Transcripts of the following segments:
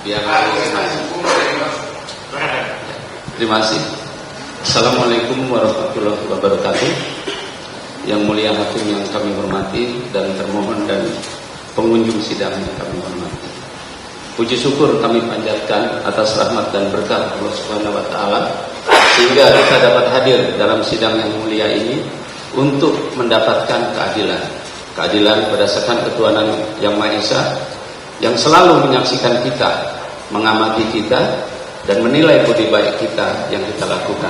Biar terima kasih. Assalamualaikum warahmatullahi wabarakatuh. Yang mulia hakim yang kami hormati dan termohon dan pengunjung sidang yang kami hormati. Puji syukur kami panjatkan atas rahmat dan berkat Allah Subhanahu wa taala sehingga kita dapat hadir dalam sidang yang mulia ini untuk mendapatkan keadilan. Keadilan berdasarkan ketuhanan Yang Maha Esa yang selalu menyaksikan kita, mengamati kita, dan menilai budi baik kita yang kita lakukan.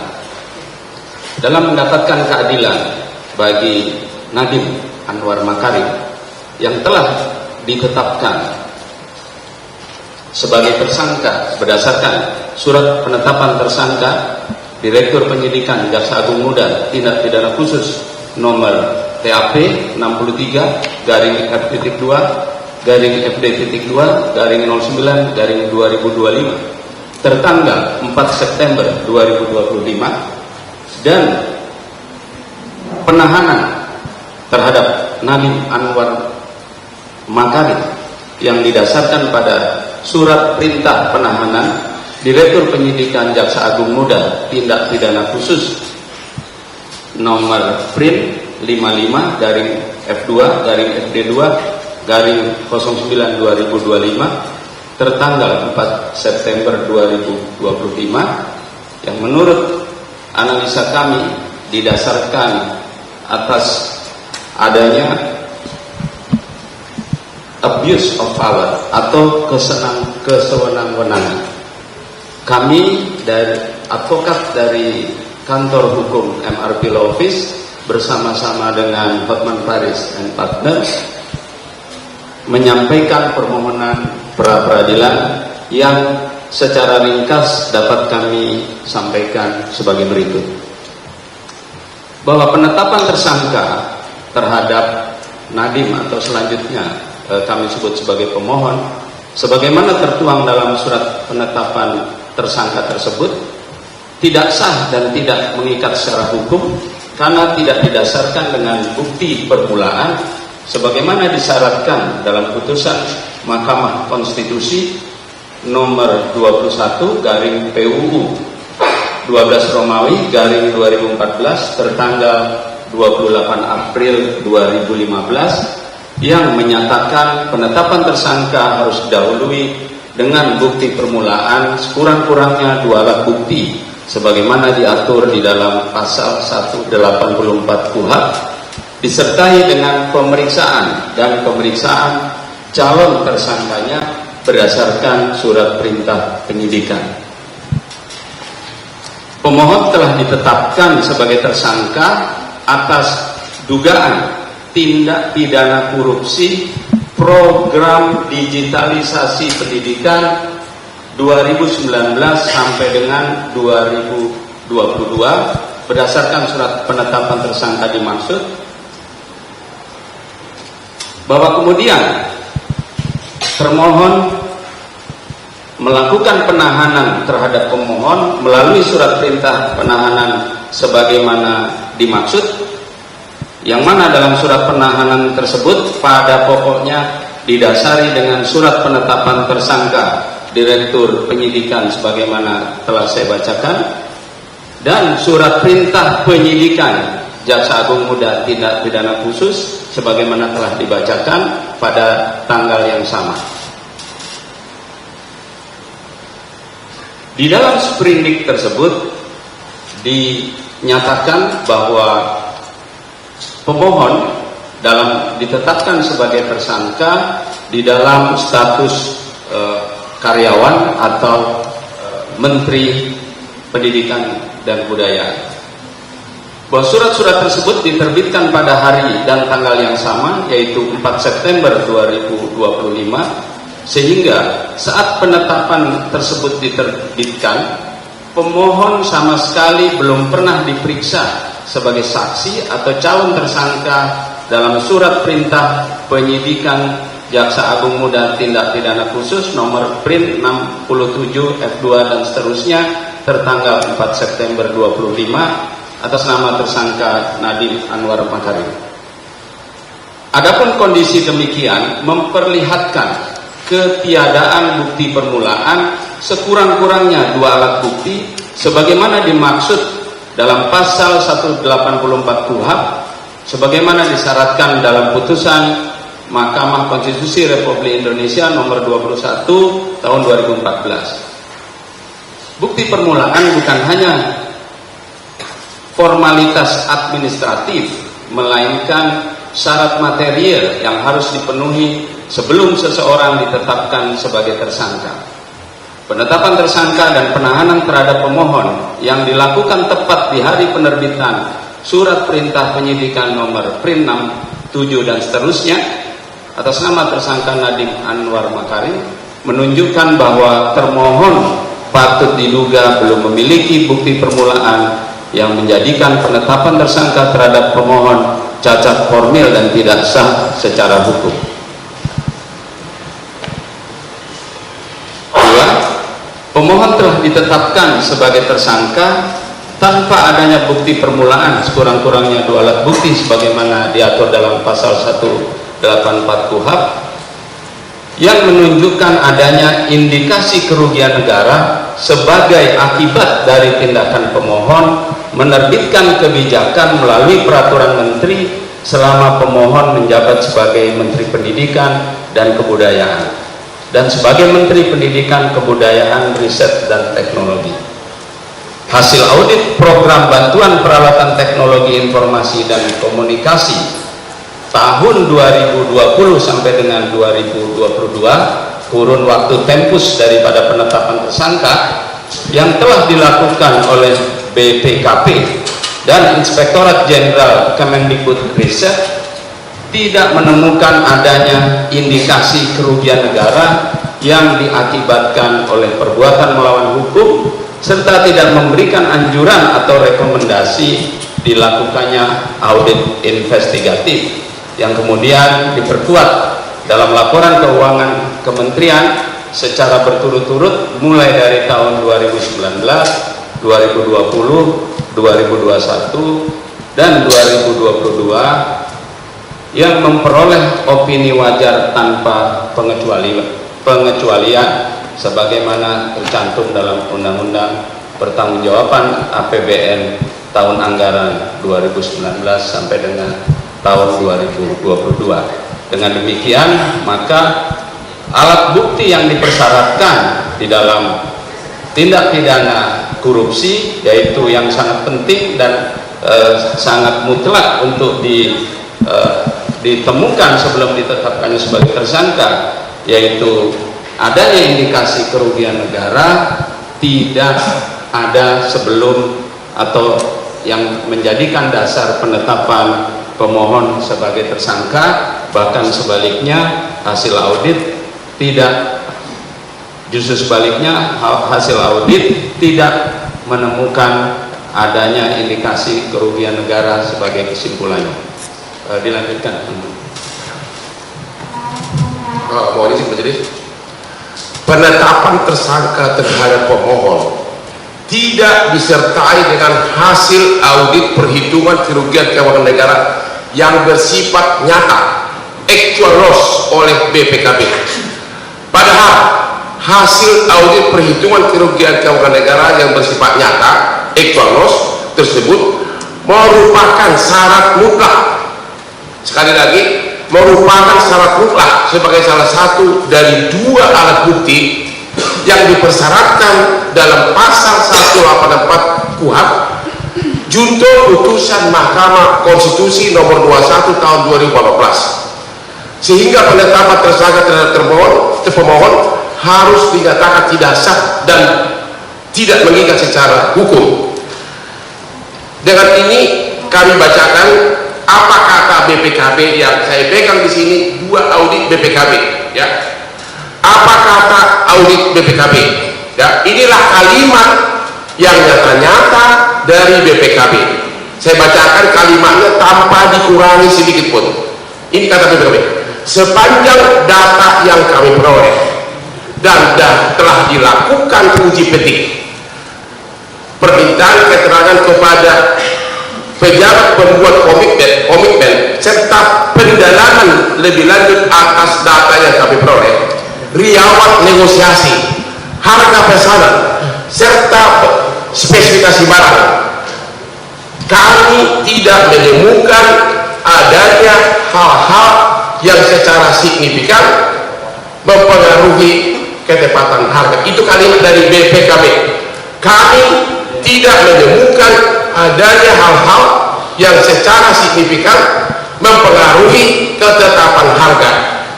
Dalam mendapatkan keadilan bagi Nadiem Anwar Makarim yang telah ditetapkan sebagai tersangka berdasarkan surat penetapan tersangka Direktur Penyidikan Jaksa Agung Muda Tindak Pidana Khusus nomor TAP 63-FD.2/09/2025 tertanggal 4 September 2025 dan penahanan terhadap Nadiem Anwar Makarim yang didasarkan pada surat perintah penahanan Direktur Penyidikan Jaksa Agung Muda Tindak Pidana Khusus nomor PRIN 55-FD2-09/2025 tertanggal 4 September 2025 yang menurut analisa kami didasarkan atas adanya abuse of power atau kesewenang-wenangan. Kami dari advokat dari kantor hukum MRP Law Office bersama-sama dengan Hotman Paris and Partners menyampaikan permohonan pra-peradilan yang secara ringkas dapat kami sampaikan sebagai berikut. Bahwa penetapan tersangka terhadap Nadiem atau selanjutnya kami sebut sebagai pemohon sebagaimana tertuang dalam surat penetapan tersangka tersebut tidak sah dan tidak mengikat secara hukum karena tidak didasarkan dengan bukti permulaan sebagaimana disyaratkan dalam putusan Mahkamah Konstitusi nomor 21/PUU 12 Romawi /2014 tertanggal 28 April 2015 yang menyatakan penetapan tersangka harus didahului dengan bukti permulaan sekurang-kurangnya 2 alat bukti sebagaimana diatur di dalam pasal 184 KUHP disertai dengan pemeriksaan calon tersangkanya berdasarkan surat perintah penyidikan. Pemohon telah ditetapkan sebagai tersangka atas dugaan tindak pidana korupsi program digitalisasi pendidikan 2019 sampai dengan 2022 berdasarkan surat penetapan tersangka dimaksud, bahwa kemudian termohon melakukan penahanan terhadap pemohon melalui surat perintah penahanan sebagaimana dimaksud, yang mana dalam surat penahanan tersebut pada pokoknya didasari dengan surat penetapan tersangka Direktur Penyidikan sebagaimana telah saya bacakan dan surat perintah penyidikan Jaksa Agung Muda Tindak Pidana Khusus sebagaimana telah dibacakan pada tanggal yang sama. Di dalam sprindik tersebut dinyatakan bahwa pemohon dalam ditetapkan sebagai tersangka di dalam status karyawan atau Menteri Pendidikan dan Kebudayaan, bahwa surat-surat tersebut diterbitkan pada hari dan tanggal yang sama yaitu 4 September 2025 sehingga saat penetapan tersebut diterbitkan pemohon sama sekali belum pernah diperiksa sebagai saksi atau calon tersangka dalam surat perintah penyidikan Jaksa Agung Muda Tindak Pidana Khusus nomor PRIN 67/F2 dan seterusnya tertanggal 4 September 2025 atas nama tersangka Nadiem Anwar Makarim. Adapun kondisi demikian memperlihatkan ketiadaan bukti permulaan sekurang-kurangnya 2 alat bukti sebagaimana dimaksud dalam pasal 184 KUHP sebagaimana disyaratkan dalam putusan Mahkamah Konstitusi Republik Indonesia nomor 21 tahun 2014. Bukti permulaan bukan hanya formalitas administratif, melainkan syarat material yang harus dipenuhi sebelum seseorang ditetapkan sebagai tersangka. Penetapan tersangka dan penahanan terhadap pemohon yang dilakukan tepat di hari penerbitan surat perintah penyidikan nomor Prin 67 dan seterusnya atas nama tersangka Nadiem Anwar Makarim menunjukkan bahwa termohon patut diduga belum memiliki bukti permulaan yang menjadikan penetapan tersangka terhadap pemohon cacat formil dan tidak sah secara hukum. 2. Pemohon telah ditetapkan sebagai tersangka tanpa adanya bukti permulaan sekurang-kurangnya 2 alat bukti sebagaimana diatur dalam pasal 184 KUHP yang menunjukkan adanya indikasi kerugian negara sebagai akibat dari tindakan pemohon menerbitkan kebijakan melalui peraturan menteri selama pemohon menjabat sebagai Menteri Pendidikan dan Kebudayaan dan sebagai Menteri Pendidikan, Kebudayaan, Riset dan Teknologi. Hasil audit program bantuan peralatan teknologi informasi dan komunikasi tahun 2020 sampai dengan 2022, kurun waktu tempus daripada penetapan tersangka yang telah dilakukan oleh BPKP dan Inspektorat Jenderal Kemendikbud Riset tidak menemukan adanya indikasi kerugian negara yang diakibatkan oleh perbuatan melawan hukum serta tidak memberikan anjuran atau rekomendasi dilakukannya audit investigatif yang kemudian diperkuat dalam laporan keuangan kementerian secara berturut-turut mulai dari tahun 2019, 2020, 2021 dan 2022 yang memperoleh opini wajar tanpa pengecualian sebagaimana tercantum dalam Undang-Undang Pertanggungjawaban APBN tahun anggaran 2019 sampai dengan tahun 2022. Dengan demikian, maka alat bukti yang dipersyaratkan di dalam tindak pidana korupsi, yaitu yang sangat penting dan sangat mutlak untuk ditemukan sebelum ditetapkannya sebagai tersangka, yaitu adanya indikasi kerugian negara, tidak ada sebelum atau yang menjadikan dasar penetapan pemohon sebagai tersangka, bahkan sebaliknya hasil audit tidak, justru sebaliknya hasil audit tidak menemukan adanya indikasi kerugian negara sebagai kesimpulannya. Dilanjutkan. Mohon izin majelis. Penetapan tersangka terhadap pemohon tidak disertai dengan hasil audit perhitungan kerugian keuangan negara yang bersifat nyata, actual loss oleh BPKP. Padahal hasil audit perhitungan kerugian keuangan negara yang bersifat nyata, actual loss tersebut merupakan syarat mutlak. Sekali lagi, merupakan syarat mutlak sebagai salah satu dari 2 alat bukti yang dipersyaratkan dalam pasal 184 KUHP junto putusan Mahkamah Konstitusi nomor 21 tahun 2014, sehingga penetapan tersangka terhadap pemohon harus dinyatakan tidak sah dan tidak mengikat secara hukum. Dengan ini kami bacakan apa kata BPKP yang saya pegang di sini, 2 audit BPKP, ya. Apa kata audit BPKP? Ya, inilah kalimat yang nyata-nyata dari BPKP. Saya bacakan kalimatnya tanpa dikurangi sedikit pun. Ini kata BPKP. Sepanjang data yang kami peroleh dan telah dilakukan uji petik, permintaan keterangan kepada pejabat pembuat komitmen serta pendalaman lebih lanjut atas data yang kami peroleh, riwayat negosiasi, harga pesanan, serta spesifikasi barang. Kami tidak menemukan adanya hal-hal yang secara signifikan mempengaruhi ketepatan harga. Itu kalimat dari BPKB. Kami tidak menemukan adanya hal-hal yang secara signifikan mempengaruhi ketetapan harga.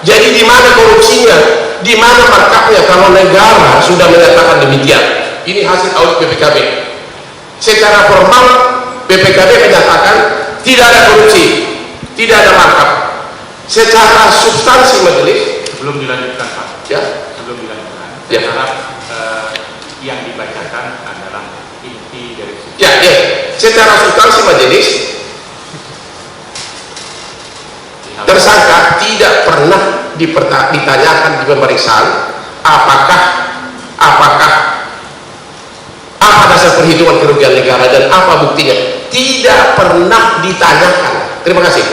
Jadi di mana korupsinya, di mana markupnya kalau negara sudah menyatakan demikian? Ini hasil audit BPKB. Secara formal BPKB menyatakan tidak ada korupsi, tidak ada markup. Secara substansi majelis, sebelum dilanjutkan Pak, ya, sebelum dilanjutkan, ya. saya harap yang dibacakan adalah inti dari Ya, ya. Secara substansi majelis, tersangka tidak pernah ditanyakan di pemeriksaan apakah apa dasar perhitungan kerugian negara dan apa buktinya. Tidak pernah ditanyakan. Terima kasih.